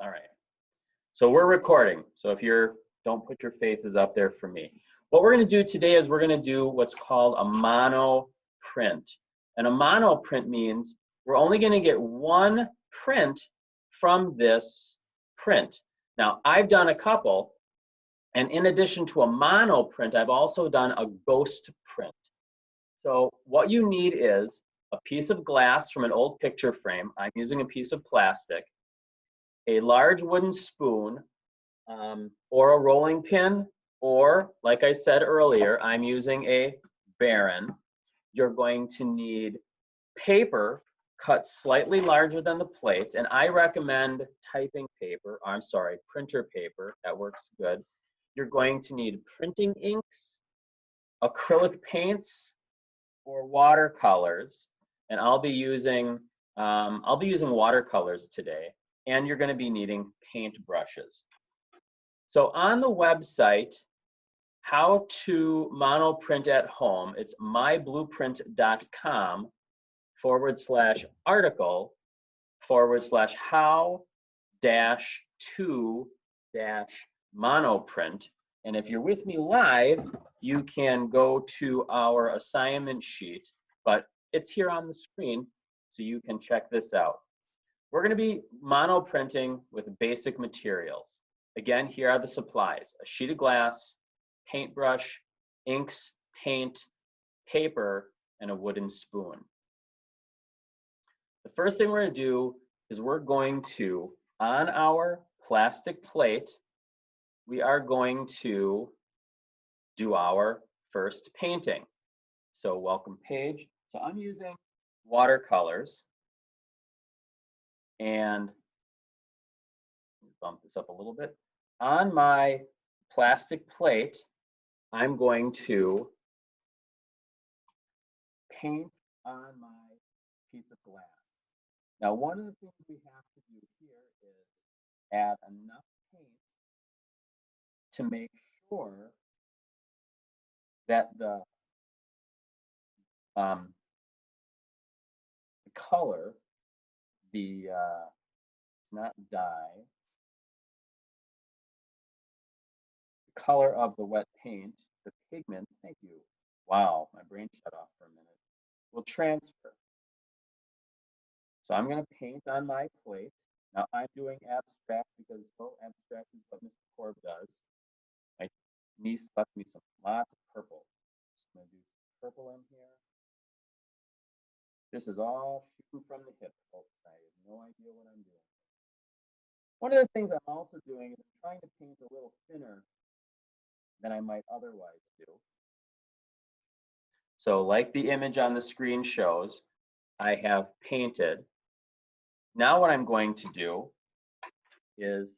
All right. So we're recording. So if you're, don't put your faces up there for me. What we're going to do today is we're going to do what's called a mono print. And a mono print means we're only going to get one print from this print. Now, I've done a couple, and in addition to a mono print, I've also done a ghost print. So what you need is a piece of glass from an old picture frame. I'm using a piece of plastic, a large wooden spoon, or a rolling pin, or like I said earlier, I'm using a Baron. You're going to need paper cut slightly larger than the plate, and I recommend typing paper, I'm sorry, printer paper, that works good. You're going to need printing inks, acrylic paints, or watercolors, and I'll be using watercolors today, and you're going to be needing paint brushes. So on the website, How to Mono Print at Home, it's myblueprint.com/article/how-to-monoprint. And if you're with me live, you can go to our assignment sheet, but it's here on the screen, so you can check this out. We're going to be mono printing with basic materials. Again, here are the supplies: a sheet of glass, paintbrush, inks, paint, paper, and a wooden spoon. The first thing we're going to do is we're going to, on our plastic plate, we are going to do our first painting. So welcome page. So I'm using watercolors, and bump this up a little bit. On my plastic plate, I'm going to paint on my piece of glass. Now, one of the things we have to do here is add enough paint to make sure that the color, it's not dye, the color of the wet paint, the pigment, thank you. Wow, my brain shut off for a minute, will transfer. So I'm going to paint on my plate. Now I'm doing abstract because abstract is what Mr. Korb does. My niece left me lots of purple. Just going to do some purple in here. This is all shooting from the hip, folks. I have no idea what I'm doing. One of the things I'm also doing is I'm trying to paint a little thinner than I might otherwise do. So like the image on the screen shows, I have painted. Now what I'm going to do is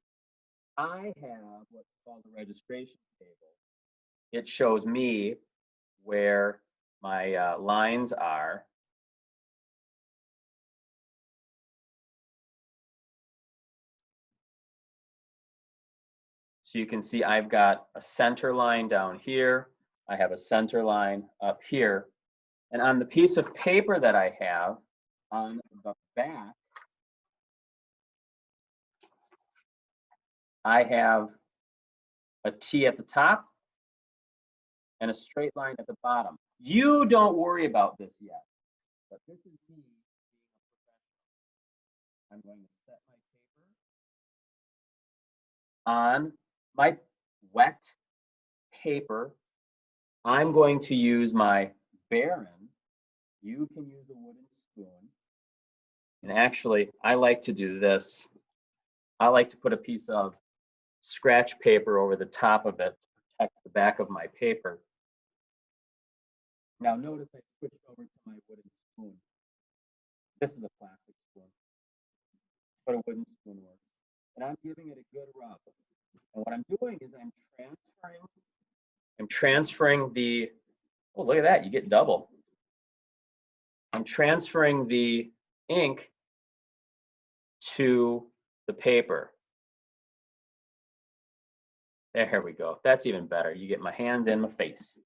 I have what's called a registration table. It shows me where my lines are. So you can see I've got a center line down here. I have a center line up here. And on the piece of paper that I have on the back, I have a T at the top and a straight line at the bottom. You don't worry about this yet, but this is me being a professional. I'm going to set my paper on my wet paper. I'm going to use my Baron. You can use a wooden spoon. And actually, I like to do this. I like to put a piece of scratch paper over the top of it to protect the back of my paper. Now notice I switched over to my wooden spoon. This is a plastic spoon, but a wooden spoon works. And I'm giving it a good rub. And what I'm doing is I'm transferring the, oh, look at that, you get double. I'm transferring the ink to the paper. There we go. That's even better. You get my hands and my face.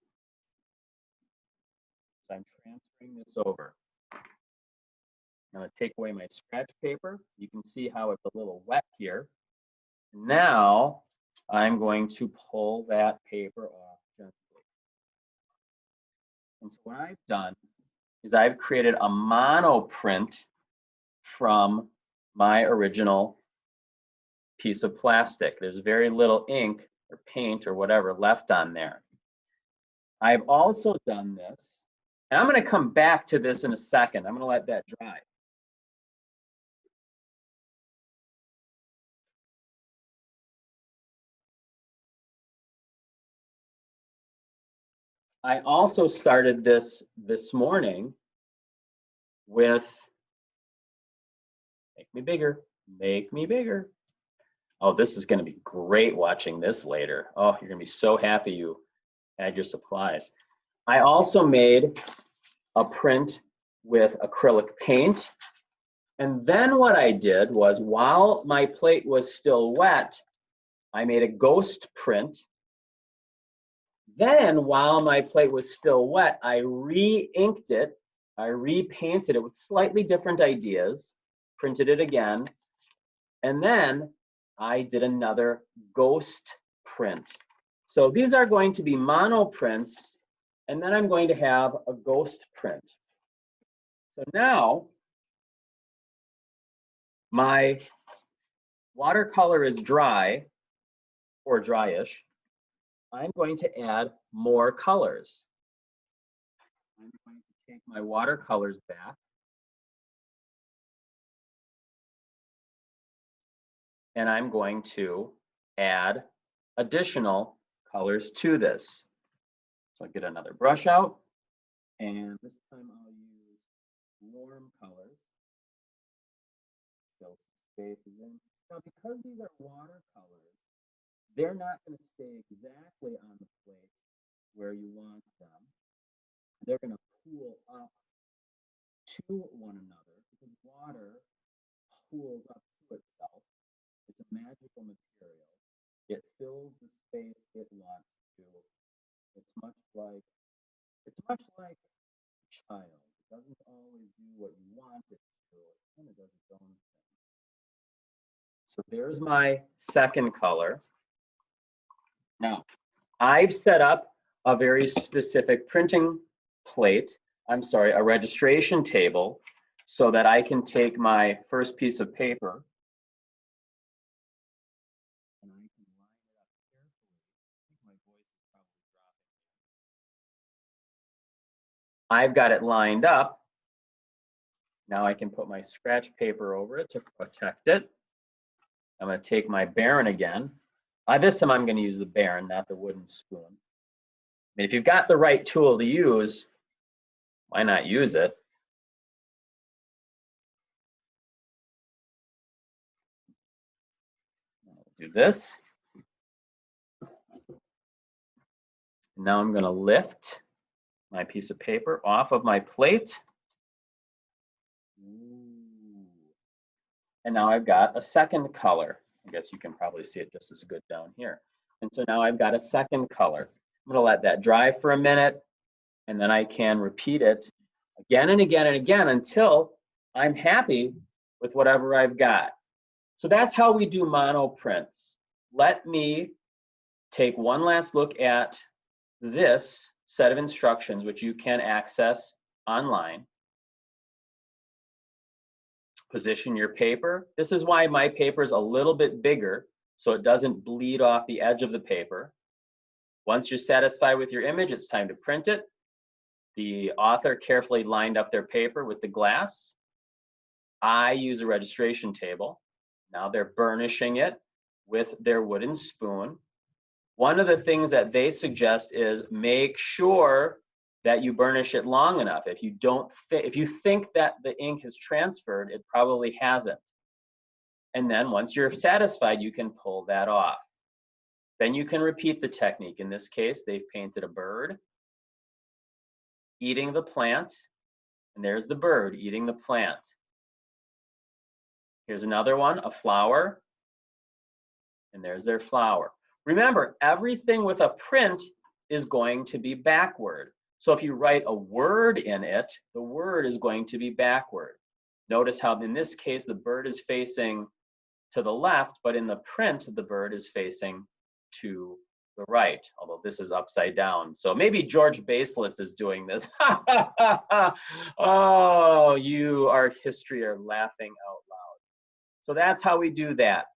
So I'm transferring this over. I'm going to take away my scratch paper. You can see how it's a little wet here. Now I'm going to pull that paper off gently. And so what I've done is I've created a mono print from my original piece of plastic. There's very little ink or paint or whatever left on there. I've also done this, and I'm going to come back to this in a second. I'm going to let that dry. I also started this morning with, make me bigger, make me bigger. Oh, this is going to be great watching this later. Oh, you're going to be so happy you had your supplies. I also made a print with acrylic paint. And then what I did was, while my plate was still wet, I made a ghost print. Then, while my plate was still wet, I re-inked it. I repainted it with slightly different ideas, printed it again, and then I did another ghost print. So these are going to be mono prints, and then I'm going to have a ghost print. So now, my watercolor is dry, or dryish. I'm going to add more colors. I'm going to take my watercolors back. And I'm going to add additional colors to this. So I'll get another brush out, and this time I'll use warm colors. Fill some spaces in. Now, because these are watercolors, they're not going to stay exactly on the plate where you want them. They're going to pool up to one another because water pools up to itself. It's a magical material. It fills the space it wants to. It's much like a child. It doesn't always do what you want it to. It kind of does its own thing. So there's my second color. Now, I've set up a very specific printing plate, a registration table, so that I can take my first piece of paper and I can line it up carefully. I think my voice is probably dropping. I've got it lined up. Now I can put my scratch paper over it to protect it. I'm going to take my Baron again. This time I'm going to use the Baron, not the wooden spoon. I mean, if you've got the right tool to use, why not use it? I'll do this. Now I'm going to lift my piece of paper off of my plate. And now I've got a second color. I guess you can probably see it just as good down here. And so now I've got a second color. I'm going to let that dry for a minute, and then I can repeat it again and again and again until I'm happy with whatever I've got. So that's how we do mono prints. Let me take one last look at this set of instructions, which you can access online. Position your paper. This is why my paper is a little bit bigger, so it doesn't bleed off the edge of the paper. Once you're satisfied with your image, it's time to print it. The author carefully lined up their paper with the glass. I use a registration table. Now they're burnishing it with their wooden spoon. One of the things that they suggest is make sure that you burnish it long enough. If you think that the ink has transferred, it probably hasn't. And then once you're satisfied, you can pull that off. Then you can repeat the technique. In this case, they've painted a bird eating the plant, and there's the bird eating the plant. Here's another one, a flower, and there's their flower. Remember, everything with a print is going to be backward. So if you write a word in it, the word is going to be backward. Notice how in this case, the bird is facing to the left, but in the print, the bird is facing to the right, although this is upside down. So maybe George Baselitz is doing this. Oh, you art history are laughing out loud. So that's how we do that.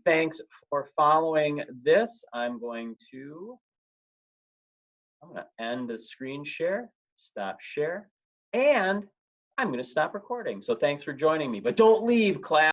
Thanks for following this. I'm going to end the screen share, stop share, and I'm going to stop recording. So thanks for joining me, but don't leave, class.